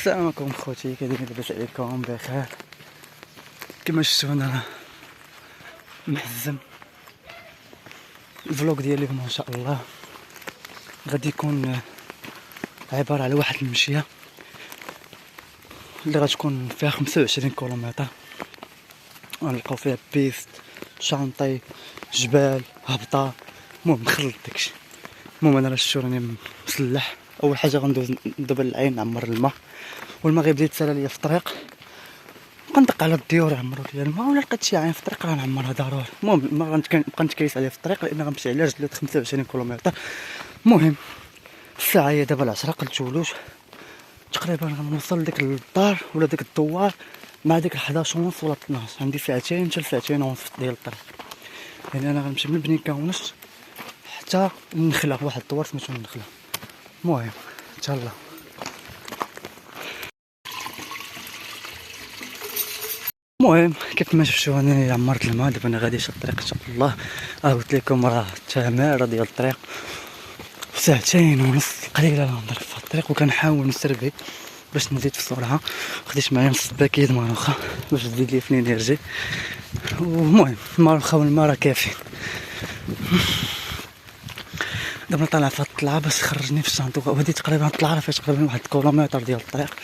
السلام عليكم خوتي، كيدايرين؟ لاباس عليكم؟ بخير. كما شفتوا انا محزم. الفلوق ديالي اليوم ان شاء الله غادي يكون عباره على واحد المشيه اللي غتكون فيها 25 كيلومتر، غنلقاو فيها بيست، شانطي، جبال، هبطه، المهم نخلط داكشي. المهم انا راه شفتو راني مسلح. اول حاجه غندوز دابا للعين نعمر الماء، والماء غيبدا يتسالى ليا في الطريق، غندق على الديور يعمروا ليا الماء، ولا لقيت شي عين في الطريق راه نعمرها ضروري. المهم ما غنبقى نتكيس عليه في الطريق لان غنمشي على رجلات 25 كيلومتر. المهم الساعه هي دابا 10، قلت ولوج تقريبا غنوصل لديك الدار ولا ديك الدوار مع ديك 11 ونص ولا 12. عندي ساعتين حتى ساعتين ونص ديال الطريق، يعني انا غنمشي من بني كاونش حتى النخله، واحد الدوار سميتو النخله. المهم تهلا. المهم كيف ما شفتوا انا عمرت الماء، دابا انا غادي شاد الطريق ان شاء الله. قلت لكم راه التماره ديال الطريق ساعتين ونص قليله نضرب في الطريق، وكنحاول نسربي باش نزيد في السرعه. خديت معايا نص باكيت ماروخه باش تزيد لي في الانرجي. المهم الماروخه والماء راه كافيين. دابا طالع في الطلعه باش تخرجني في الشانطي، وهادي تقريبا طلعنا فيها تقريبا واحد كيلومتر ديال الطريق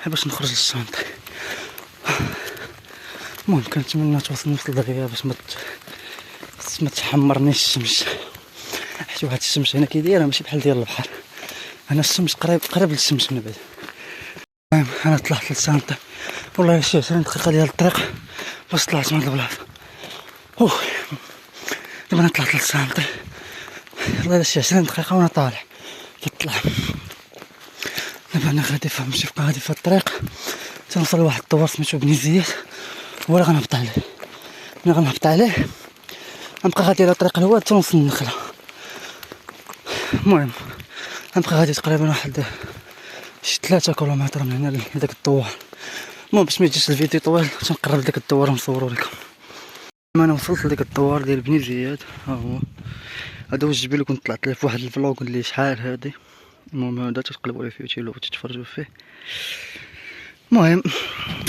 باش نخرج للشانطي. المهم كنتمنى نوصل دغيا باش ما تحمرنيش الشمس، حيت واحد الشمس هنا كيدايره ماشي بحال ديال البحر، هنا الشمس قريب للشمس من بعد. المهم انا طلعت للشانطي، والله شي 20 دقيقه ديال الطريق باش طلعت من البلاصه. دابا انا طلعت للشانطي، والله شي 20 دقيقه وانا طالع في الطلعه. دابا انا غادي غادي في الطريق تنوصل لواحد الدوار سميتو بني زياد، ولا غنهبط عليه. ملي غنهبط عليه غنبقى غادي على طريق الواد حتى نوصل للنخله. المهم غنبقى غادي تقريبا واحد شي 3 كيلومتر من هنا لداك الدوار. المهم باش ما يجيش الفيديو طويل تنقرب لداك الدوار ونصورو لكم. انا وصلت لداك الدوار ديال بني زياد، ها هو هذا هو الجبل اللي كنت طلعت ليه في واحد الفلوق اللي شحال هادي. المهم هذا تقلبوا لي في يوتيوب وتتفرجوا فيه. المهم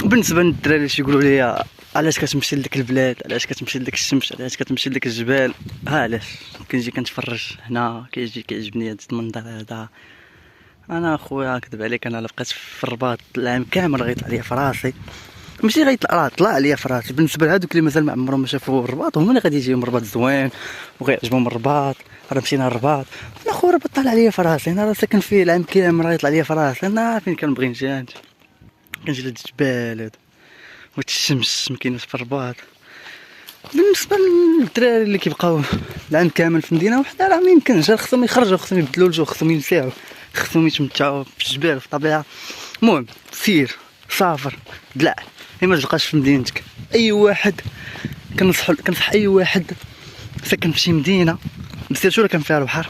بالنسبه للدراري اللي تيقولوا لي علاش كتمشي لديك البلاد، علاش كتمشي لديك الشمس، علاش كتمشي لديك الجبال، علاش كنجي كنتفرج هنا كيجي كيعجبني هذا المنظر هذا. انا اخويا كذب عليك، انا بقيت في الرباط العام كامل غيطلع ليا في راسي، ماشي غيطلع طلع ليا في راسي. بالنسبه لهادوك اللي مازال ما عمرهم ما شافوا الرباط، هما اللي غادي يجيهم الرباط زوين وغيعجبهم الرباط. راه مشينا الرباط، انا اخويا الرباط طلع ليا في راسي، انا راه ساكن فيه العام كامل راه يطلع ليا في راسي. انا فين كنبغي نجي كنجي لهاد الجبال هادو والشمس مكايناش في الرباط. بالنسبه للدراري اللي كيبقاو العام كامل في مدينه وحده راه ميمكنش، خصهم يخرجوا، خصهم يبدلوا الجو، خصهم ينساو، خصهم يتمتعوا في الجبال في الطبيعه. المهم سير سافر دلع، ما تبقاش في مدينتك. اي واحد كنصح اي واحد ساكن في شي مدينه بسيرتو كان فيها البحر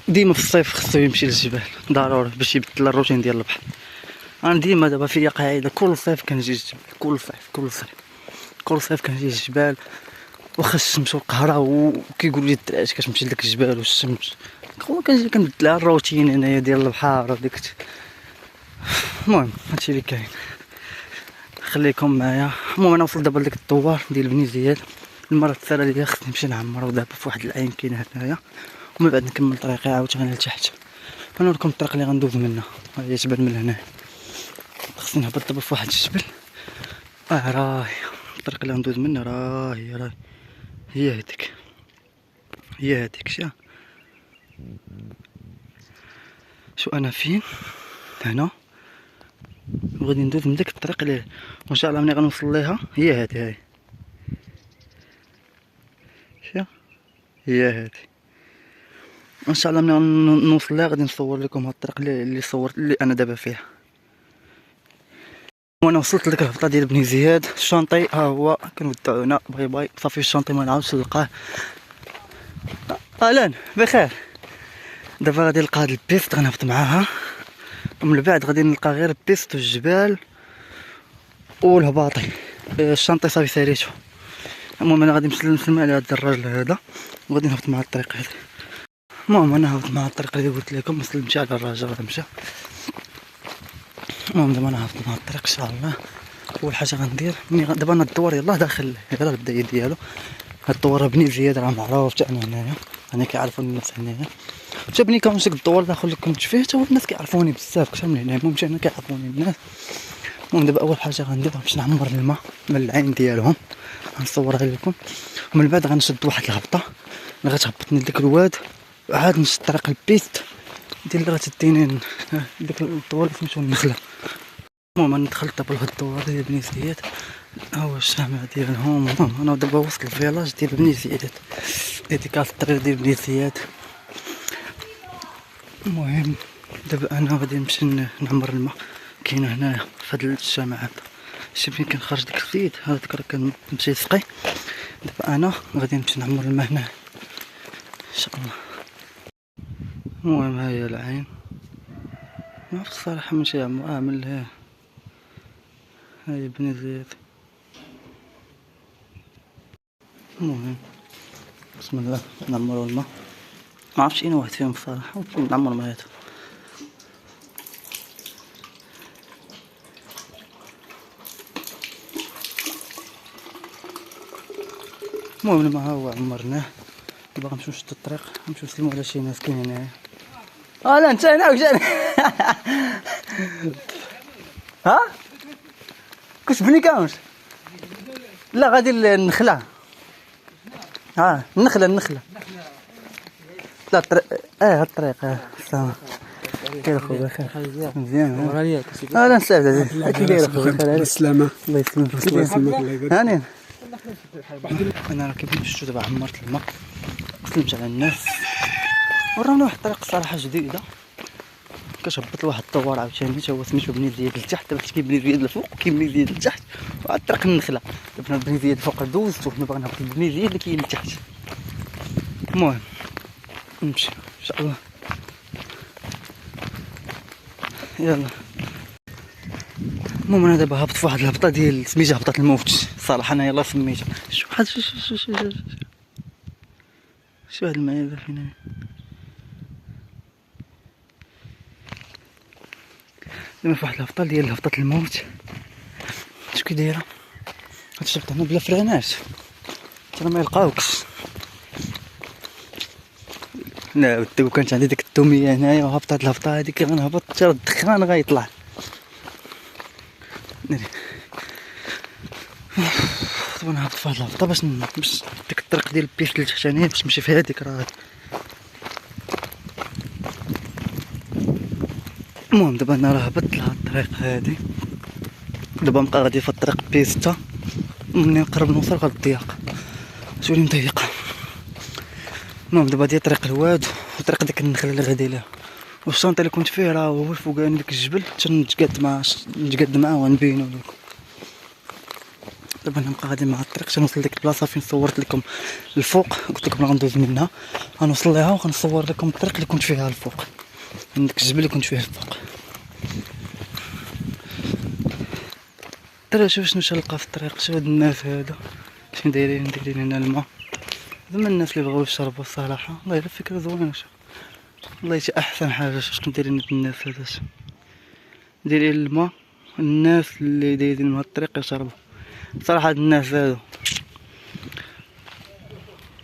ديما في الصيف خصو يمشي للجبال ضروري باش يبدل الروتين ديال البحر. انا ديما دابا فيا قاعده كل صيف كنجي الجبال، كل صيف كنجي الجبال، واخا الشمس والقهره وكيقولوا لي الدراري كتمشي لديك الجبال والشمس، كنجي كنبدل الروتين هنايا ديال البحر وديك. المهم هادشي اللي كاين، خليكم معايا. المهم انا وصلت دابا لديك الدوار ديال بني زياد، المره الثانيه اللي خصني نمشي نعمرو دابا في واحد العين كاين هنايا، ومن بعد نكمل طريقي عاوتاني لتحت. غنوريكم الطريق اللي غندوز منها، هي جبل من هنا، خصني نهبط دابا في واحد الجبل. راهي الطريق اللي غندوز منها راهي هي هاديك شو انا فين هنا، وغادي ندوز من داك الطريق اللي وان شاء الله ملي غنوصل ليها هي هادي ان شاء الله ملي نوصل ليها غادي نصور لكم هاد الطريق اللي صورت اللي انا دابا فيها. وانا وصلت لديك الهبطه ديال بني زياد، الشانطي ها هو كنودعو هنا باي صافي. الشانطي ما نعاودش نلقاه. اهلا بخير. دابا غادي نلقى هاد البيست غنهبط معاها، ومن بعد غادي نلقى غير البيست والجبال والهباطي. الشانطي صافي ساليتو. المهم انا غادي نسلم على هاد الراجل هذا وغادي نهبط مع الطريق هذا. المهم انا هبط مع الطريق اللي قلت لكم، ما سلمتش على الراجل هذا مشى. المهم دابا انا هبط مع الطريق ان شاء الله. اول حاجه غندير ملي دابا انا الدوار يلاه داخل يلاه البدايه ديالو. هاد الدوار بني زياد راه معروف حتى انا هنايا، انا كيعرفوني الناس هنايا، حتى بني كنمشي الدوار الاخر اللي كنت فيه حتى هو الناس كيعرفوني بزاف اكثر من هنا. المهم حتى هنا كيعرفوني الناس. المهم دابا اول حاجه غندير غنمشي نعمر الماء من العين ديالهم، غنصورها لكم، ومن بعد غنشد واحد الهبطه اللي غتهبطني لديك الواد، عاد نشد طريق البيست ديال اللي غتديني ديك الدوار اللي سميتو النخله. المهم انا دخلت دابا لهاد الدوار ديال بني زياد، ها هو الجامع ديالهم. المهم انا دابا وسط الفيلاج ديال بني زياد، ديديكاس الطريق ديال بني زياد. المهم دابا انا غادي نمشي نعمر الماء كاينه هنايا في هاد الجامع هذا. شي فين كنخرج ديك الزيت هذاك راه كنمشي نسقي. دابا انا غادي نمشي نعمر الماء هنا ان شاء الله. المهم ها هي العين، ما عرفت الصراحه من شي عمرها من لها. هاي بني زياد. المهم بسم الله نعمرو الماء، ما عرفتش اين واحد فيهم الصراحه، نعمر الماء هذا. المهم الماء ها هو عمرناه. دابا غنمشيو نشدو الطريق، غنمشيو نسلمو على شي ناس كاين هنايا. لا انت هنا واش ها كنت بني كاونش؟ لا غادي النخله. النخله لا الطريق هاد الطريق السلام كيف اخويا بخير مزيان لا نسافر كي داير اخويا بخير بالسلامه الله يسلمك الله يسلمك هاني. انا راه كيف شفتو دابا عمرت الماء وسلمت على الناس ورانا واحد الطريق صراحه جديده كتهبط لواحد الطوار عاوتاني تا هو سميتو بني زياد لتحت. دابا كاين بني زياد الفوق وكاين بني زياد لتحت وعاد طريق النخله. دابا بني زياد الفوق دوزت وحنا باغي نهبط بني زياد اللي كاين لتحت. المهم نمشي ان شاء الله يلا. المهم انا دابا هبط فواحد الهبطه ديال سميتها هبطه الموت صراحه انا يلاه سميتها. شو واحد شو هاد الماء هذا فين دابا فواحد الهبطه ديال هبطه الموت. شو كي دايره هتشبط هنا بلا فرانات ترى ما يلقاوكش. لا ودي كانت عندي ديك التوميه هنايا وهبطت هاد الهبطه هادي كي غنهبط حتى الدخان غيطلع. دابا نهبط فواحد الهبطه باش ديك الطريق ديال البيست اللي تحتاني باش نمشي فيها ديك راه. المهم دابا انا راه هبطت لهاد الطريق هادي، دابا نبقى غادي في الطريق بيستا. ملي نقرب نوصل غتضيق تولي مضيقه. المهم دابا دي طريق الواد وطريق ديك النخله اللي غادي ليها، والشنطه اللي كنت فيه راه هو الفوقاني ديك الجبل نتقاد معاه ونبينو لكم. دابا نبقى غادي مع الطريق حتى نوصل لديك البلاصه فين صورت لكم الفوق قلت لكم غندوز منها. غنوصل ليها وغنصور لكم الطريق اللي كنت فيها الفوق من ديك الجبل اللي كنت فيه الفوق. ترى شوف شنو تلقى في الطريق. شوف هاد الناس هذا شنو دايرين هنا الماء. هذوما الناس اللي بغاو يشربوا الصراحه والله الا فكره زوينه. والله شي احسن حاجه شكون دايرين هاد الناس هذا دايرين الماء. الناس اللي دايرين هاد الطريق يشربوا صراحه. هاد الناس هادو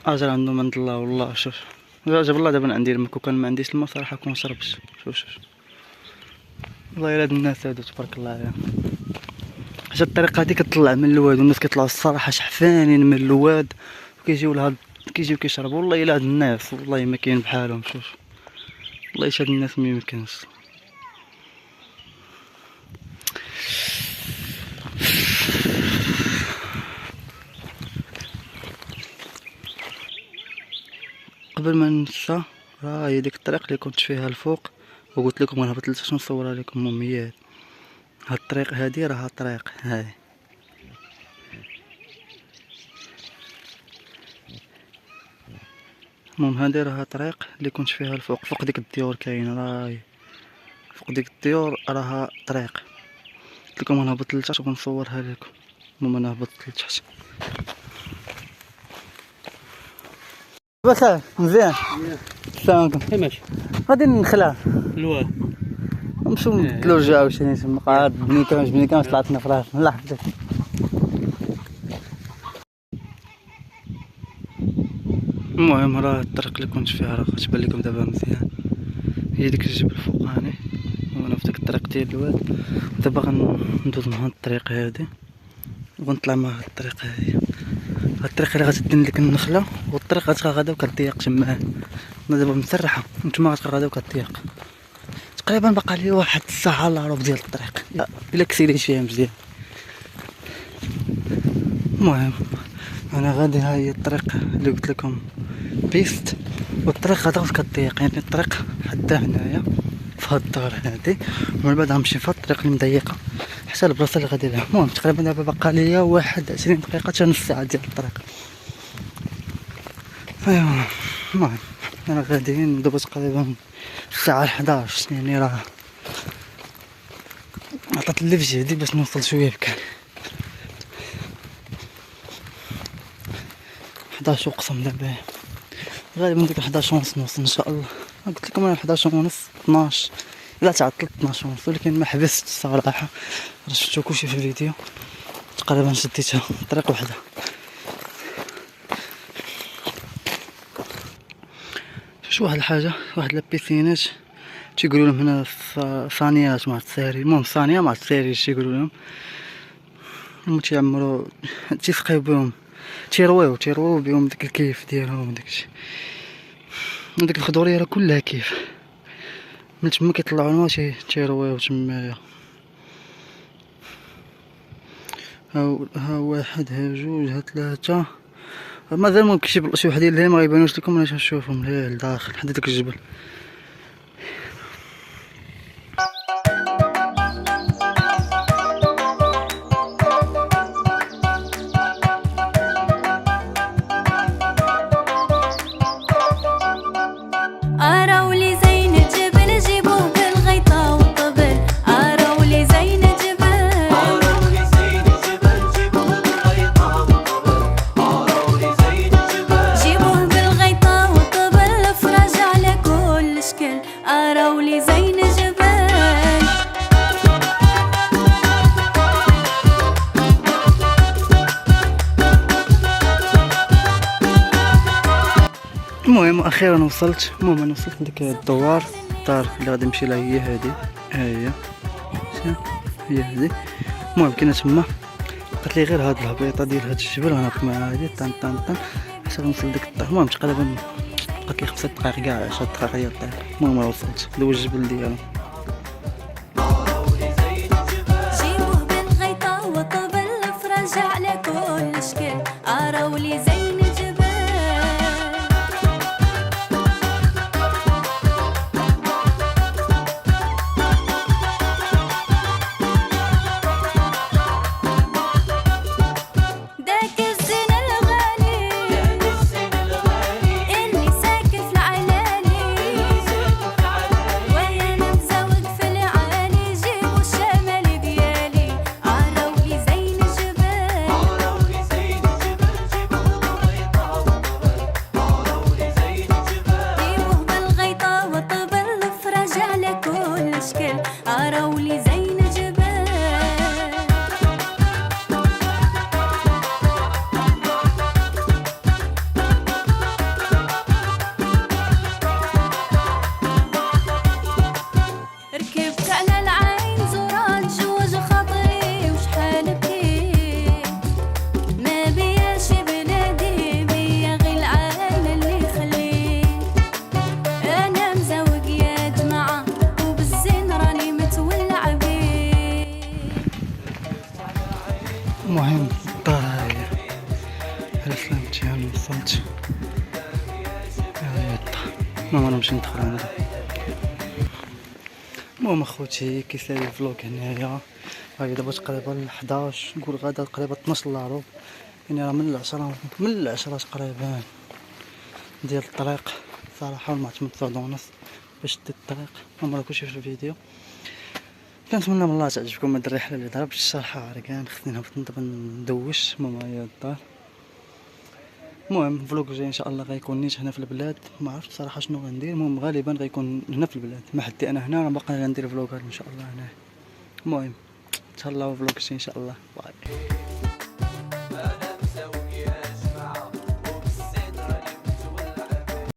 اجر عندهم عند الله والله. شوف جاب الله دابا عندي الماء كون ما عنديش الماء صراحه كون شربت. شوف والله الا هاد الناس هادو تبارك الله عليهم. حتى الطريقه هادي كتطلع من الواد والناس كيطلعوا الصراحه شحفانين من الواد وكيجيو لهاد كيجيو كيشربوا. والله الا هاد الناس والله ما كاين بحالهم. شوف والله هاد الناس ما يمكنش. قبل ما ننسى راه هي ديك الطريق اللي كنت فيها الفوق وقلت لكم غنهبط لتحت نصورها لكم مميات. هاد الطريق هادي راها طريق هاي. المهم هادي راها طريق اللي كنت فيها الفوق فوق ديك الديور كاينه راهي فوق ديك الديور راها طريق. قلت لكم غنهبط لتحت ونصورها لكم. المهم انا هبطت لتحت. بخير مزيان السلام عليكم. ماشي غادي نخلع الواد نمشيو نبدلو رجعو عاوتاني تما قعد بني كان طلعتنا في راسنا لا حبيت. المهم راه الطريق اللي كنت فيها راه غتبان لكم دابا مزيان، هي ديك الجبل الفوقاني وانا في ديك الطريق ديال الواد. دابا غندوز مع هاد الطريق هادي وغنطلع مع هاد الطريق هادي. هاد الطريق اللي غتديني لك النخله والطريق غتبقى غادا وكتضيق تماك. انا دابا مسرحه نتوما غتبقى غادا وكتضيق. تقريبا باقا لي واحد الساعه الا ربع ديال الطريق الا كسيريت فيها مزيان. المهم انا غادي، ها هي الطريق اللي قلت لكم بيست، والطريق غادا كتضيق يعني الطريق حدا هنايا في هاد الدار هادي، ومن بعد غنمشي في هاد الطريق اللي مضيقه حتى البلاصه اللي غادي لها. المهم تقريبا دابا باقا ليا واحد 20 دقيقه حتى نص ساعه ديال الطريق. ايوا المهم انا غادي ندوز تقريبا الساعه 11 يعني راه عطات اللي في جهدي باش نوصل شويه بكال 11 وقسم دابا غالبا ديك 11 ونص نوصل ان شاء الله. قلت لكم انا 11 ونص 12 لا تعطلت 12 ونص، ولكن ما حبستش الصراحه، راه شفتو كلشي في الفيديو. تقريبا شديتها طريق وحده. شو واحد الحاجه، واحد لابيسينات تيقولوا لهم هنا صانيات مع الساري، المهم صانيه مع الساري تيقولوا لهم، هما تيعمروا تيسقيو بهم تيرويو بهم داك الكيف ديالهم داكشي. ديك الخضوريه راه كلها كيف، من تما كيطلعوا الماء تيرويو تمايا. ها واحد ها جوج ها ثلاثة، مازال ممكن شي وحدين اللي ما يبانوش لكم، انا نشوفهم لداخل حدا داك الجبل. المهم اخيرا وصلت. المهم انا وصلت لديك الدوار، الدار اللي غادي نمشي لها هي هادي، هي هادي. المهم كاينه تما، قالت لي غير هاد الهبيطه ديال هاد الجبل غنوقف مع هادي طن طن طن حتى نوصل لديك الدار. المهم تقريبا بقات لي 5 دقائق كاع 10 دقائق ديال الطريق. المهم وصلت دوز الجبل ديالو. جيبوه بالغيطه وطبل فرج على كل شكل، اراولي زين الجبل. المهم الدار هاهي، على سلامتي هاني وصلت، هاهي الدار. المهم انا نمشي ندخل عندها. المهم اخوتي كيسالي الفلوق هنايا، هاهي دابا تقريبا 11 نقول غادا تقريبا 12 الا ربع، يعني راه من العشرة تقريبا ديال الطريق صراحة، ما عرفت 9 ونص باش ديت الطريق. المهم راه كلشي في الفيديو. كنتمنى من الله تعجبكم هاد الرحله اللي ضربت الصراحه عرقان، خصني نهبط دابا ندوش. المهم هي الدار، المهم فلوق جاي ان شاء الله غيكون نيت هنا في البلاد، ما عرفتش صراحه شنو غندير. المهم غالبا غيكون هنا في البلاد، ما حدي انا هنا راه باقي غندير فلوقات ان شاء الله هنا. المهم تهلاو فلوق ان شاء الله. باي.